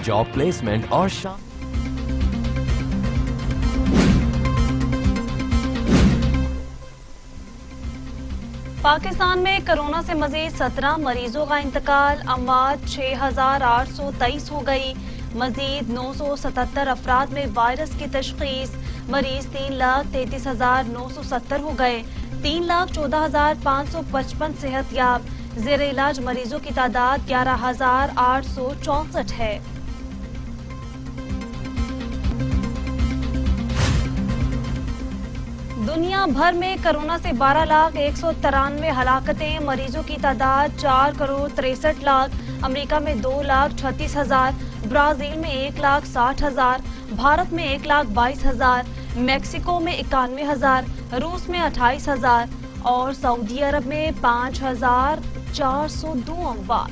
Job placement और पाकिस्तान में corona से मजीद 17 मरीजों का इंतकाल, अमवात 6,823 हो गई। मजीद 977 अफराद में वायरस की तशखीस, मरीज 3,33,970 हो गए। 3,14,555 सेहतयाब। जेर इलाज मरीजों की तादाद 11,864 है। दुनिया भर में कोरोना से 12,193 हलाकतें, मरीजों की तादाद 4,63,00,000। अमेरिका में 2,36,000, ब्राजील में 1,60,000, भारत में 1,22,000, मैक्सिको में 91,000, रूस में 28,000 और सऊदी अरब में 5,402 अमवात।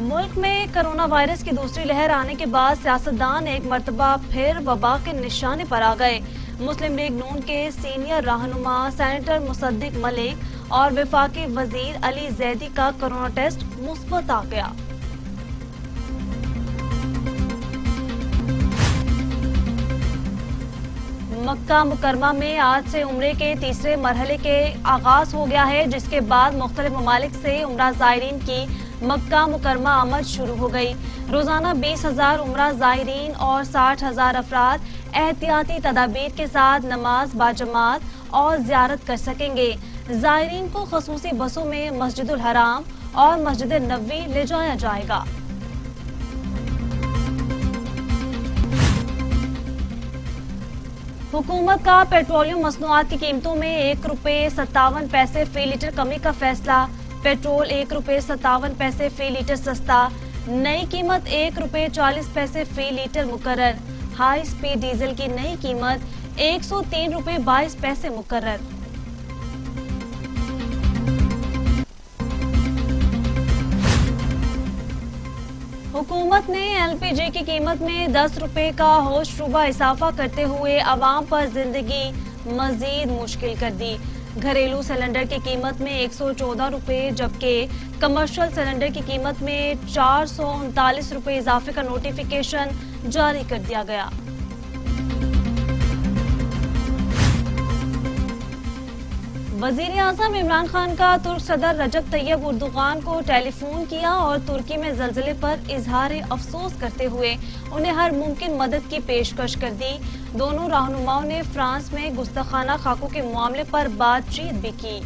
मुल्क में कोरोना वायरस की दूसरी लहर आने के बाद सियासतदान एक मरतबा फिर वबा के निशाने पर आ गए। मुस्लिम लीग नून के सीनियर रहनुमा सेनेटर मुसद्दिक मलिक और वफाकी वजीर अली जैदी का कोरोना टेस्ट मुस्बत आ गया। मक्का मुकरमा में आज से उम्रे के तीसरे मरहले के आगाज हो गया है, जिसके बाद मुख्तलिफ ममालिक से उम्रा ज़ायरीन की मक्का मुकरमा आमद शुरू हो गई। रोजाना 20,000 उम्रा ज़ायरीन और 60,000 अफराद एहतियाती तदाबीर के साथ नमाज बाजमात और ज़ियारत कर सकेंगे। ज़ायरीन को खसूसी बसों में मस्जिदुल हराम और मस्जिद नबवी ले जाया जाएगा। हुकूमत का पेट्रोलियम मसनूआत की कीमतों में 1 रुपये 57 पैसे फी लीटर कमी का फैसला। पेट्रोल 1 रुपये 57 पैसे फी लीटर सस्ता, नई कीमत 1 रुपये 40 पैसे फी लीटर मुकर्रर। हाई स्पीड डीजल की नई कीमत 103 रुपये 22 पैसे मुकर्रर। हुकूमत ने एलपीजी की कीमत में 10 रुपये का होशरुबा इजाफा करते हुए आवाम पर जिंदगी मजीद मुश्किल कर दी। घरेलू सिलेंडर की कीमत में 114 रुपये जबकि कमर्शियल सिलेंडर की कीमत में 439 रुपये इजाफे का नोटिफिकेशन जारी कर दिया गया। वजीर आज़म इमरान खान का तुर्क सदर रजब तैयब उर्दुगान को टेलीफोन किया और तुर्की में ज़लज़ले पर इजहार अफसोस करते हुए उन्हें हर मुमकिन मदद की पेशकश कर दी। दोनों रहनुमाओं ने फ्रांस में गुस्ताखाना खाकों के मामले पर बातचीत भी की।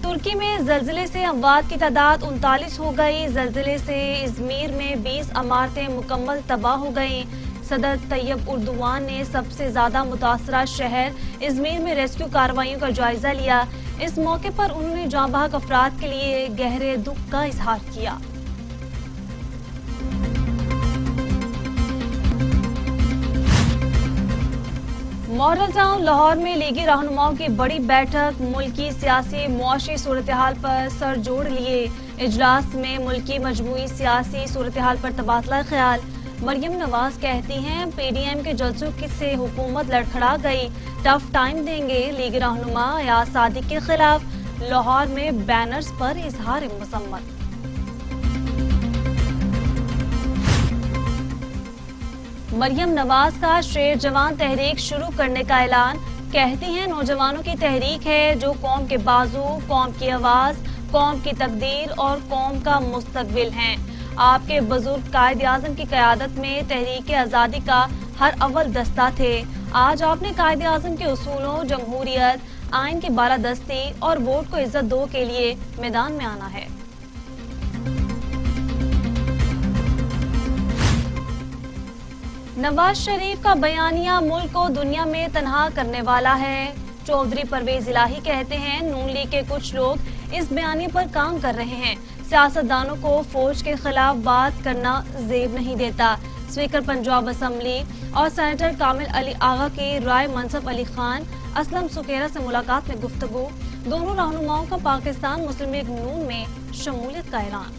तुर्की में ज़लज़ले से अमवात की तादाद 39 हो गई। ज़लज़ले से इज़मीर में 20 इमारतें मुकम्मल तबाह हो गईं। सदर तैयब उर्दुगान ने सबसे ज्यादा मुतासरा शहर इज़मीर में रेस्क्यू कार्रवाइयों का जायजा लिया। इस मौके पर उन्होंने जाँ बहक अफराद के लिए गहरे दुख का इजहार किया। मॉडल टाउन लाहौर में लीगी रहनुमाओं की बड़ी बैठक, मुल्की सियासी मुआशी सूरत-ए-हाल पर सर जोड़ लिए। इजलास में मुल्की मजमूई सियासी सूरत-ए-हाल पर तबादला ख्याल। मरियम नवाज कहती हैं पीडीएम के जलसों से हुकूमत लड़खड़ा गई, टफ टाइम देंगे। लीगी रहनुमा अयाज सादिक के खिलाफ लाहौर में बैनर्स पर इजहार मसम्मत। मरियम नवाज का शेर जवान तहरीक शुरू करने का ऐलान। कहती हैं नौजवानों की तहरीक है जो कौम के बाजू, कौम की आवाज, कौम की तकदीर और कौम का मुस्तकबिल हैं। आपके बुजुर्ग कायद आजम की क़यादत में तहरीक आज़ादी का हर अव्वल दस्ता थे। आज आपने कायद आजम के उसूलों, जमहूरियत, आइन की बालादस्ती और वोट को इज्जत दो के लिए मैदान में आना है। नवाज शरीफ का बयानिया मुल्क को दुनिया में तनहा करने वाला है। चौधरी परवेज इलाही कहते हैं नून लीग के कुछ लोग इस बयानी पर काम कर रहे हैं। सियासतदानों को फौज के खिलाफ बात करना जेब नहीं देता। स्पीकर पंजाब असम्बली और सेनेटर कामिल अली आगा की राय मनसब अली खान असलम सुकेरा से मुलाकात में गुफ्तगू। दोनों रहनुमाओं का पाकिस्तान मुस्लिम लीग नून में शमूलियत का ऐलान।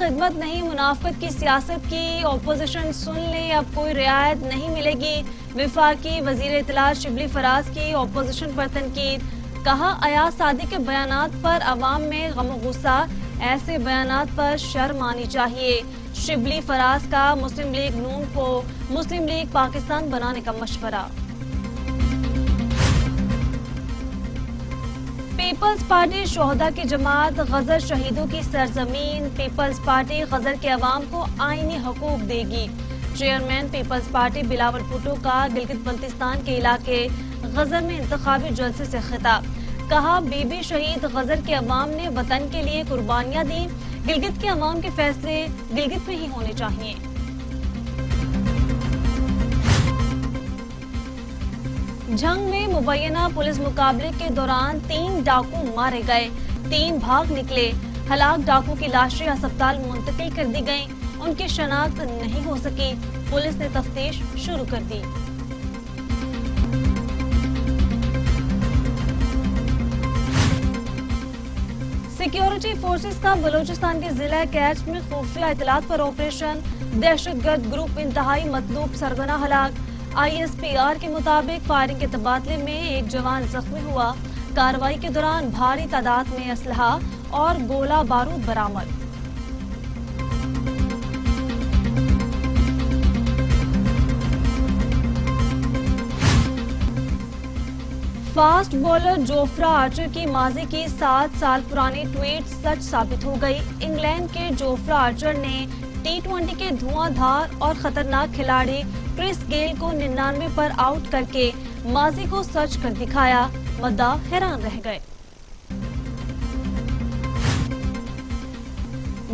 خدمت نہیں منافقت کی سیاست کی، اپوزیشن سن لے اب کوئی رعایت نہیں ملے گی۔ وفاقی وزیر اطلاعات شبلی فراز کی اپوزیشن پر تنقید، کہا ایاز صادق کے بیانات پر عوام میں غم و غصہ، ایسے بیانات پر شرم آنی چاہیے۔ شبلی فراز کا مسلم لیگ نون کو مسلم لیگ پاکستان بنانے کا مشورہ۔ پیپلز پارٹی شہداء کی جماعت غزر شہیدوں کی سرزمین، پیپلز پارٹی غزر کے عوام کو آئینی حقوق دے گی۔ چیئرمین پیپلز پارٹی بلاول بھٹو کا گلگت بلتستان کے علاقے غزر میں انتخابی جلسے سے خطاب، کہا بی بی شہید غزر کے عوام نے وطن کے لیے قربانیاں دیں، گلگت کے عوام کے فیصلے گلگت میں ہی ہونے چاہیے۔ جھنگ میں مبینہ پولیس مقابلے کے دوران 3 ڈاکو مارے گئے، 3 بھاگ نکلے۔ ہلاک ڈاکو کی لاشیں ہسپتال منتقل کر دی گئیں، ان کی شناخت نہیں ہو سکی، پولیس نے تفتیش شروع کر دی۔ سیکیورٹی فورسز کا بلوچستان کے ضلع کیچ میں خفیہ اطلاعات پر آپریشن، دہشت گرد گروپ انتہائی مطلوب سرغنہ ہلاک۔ ISPR کے مطابق فائرنگ کے تبادلے میں ایک جوان زخمی ہوا، کارروائی کے دوران بھاری تعداد میں اسلحہ اور گولہ بارود برآمد۔ فاسٹ بولر جوفرا آرچر کی ماضی کی 7 سال پرانی ٹویٹ سچ ثابت ہو گئی۔ انگلینڈ کے جوفرا آرچر نے T20 کے دھواں دھار اور خطرناک کھلاڑی کرس گیل کو 99 پر آؤٹ کر کے ماضی کو سچ کر دکھایا، مداح حیران رہ گئے۔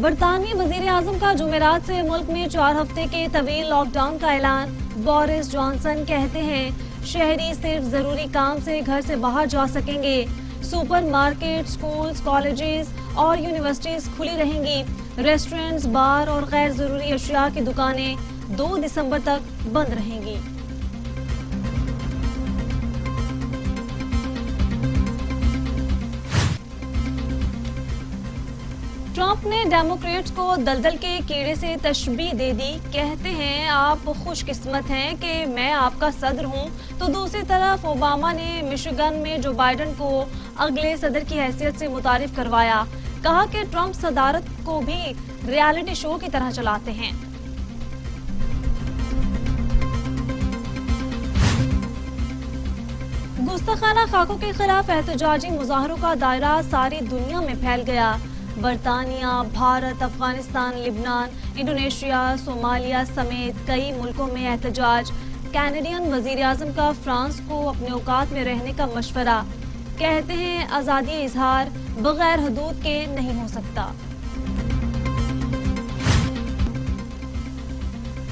برطانوی وزیر اعظم کا جمعرات سے ملک میں 4 ہفتے کے طویل لاک ڈاؤن کا اعلان۔ بورس جانسن کہتے ہیں شہری صرف ضروری کام سے گھر سے باہر جا سکیں گے، سپر مارکیٹ، سکولز، کالجز اور یونیورسٹیز کھلی رہیں گی، ریسٹورنٹس، بار اور غیر ضروری اشیاء کی دکانیں 2 دسمبر تک بند رہیں گی۔ ٹرمپ نے ڈیموکریٹس کو دلدل کے کیڑے سے تشبیہ دے دی، کہتے ہیں آپ خوش قسمت ہیں کہ میں آپ کا صدر ہوں، تو دوسری طرف اوباما نے مشیگن میں جو بائیڈن کو اگلے صدر کی حیثیت سے متعارف کروایا، کہا کہ ٹرمپ صدارت کو بھی ریالٹی شو کی طرح چلاتے ہیں۔ گستاخانہ خاکوں کے خلاف احتجاجی مظاہروں کا دائرہ ساری دنیا میں پھیل گیا۔ برطانیہ، بھارت، افغانستان، لبنان، انڈونیشیا، صومالیہ سمیت کئی ملکوں میں احتجاج۔ کینیڈین وزیر اعظم کا فرانس کو اپنے اوقات میں رہنے کا مشورہ، کہتے ہیں آزادی اظہار بغیر حدود کے نہیں ہو سکتا۔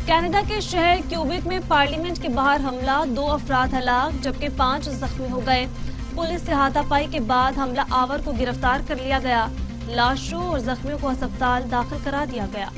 کینیڈا کے شہر کیوبیک میں پارلیمنٹ کے باہر حملہ، 2 افراد ہلاک جبکہ 5 زخمی ہو گئے۔ پولیس سے ہاتھا پائی کے بعد حملہ آور کو گرفتار کر لیا گیا، لاشوں اور زخمیوں کو ہسپتال داخل کرا دیا گیا۔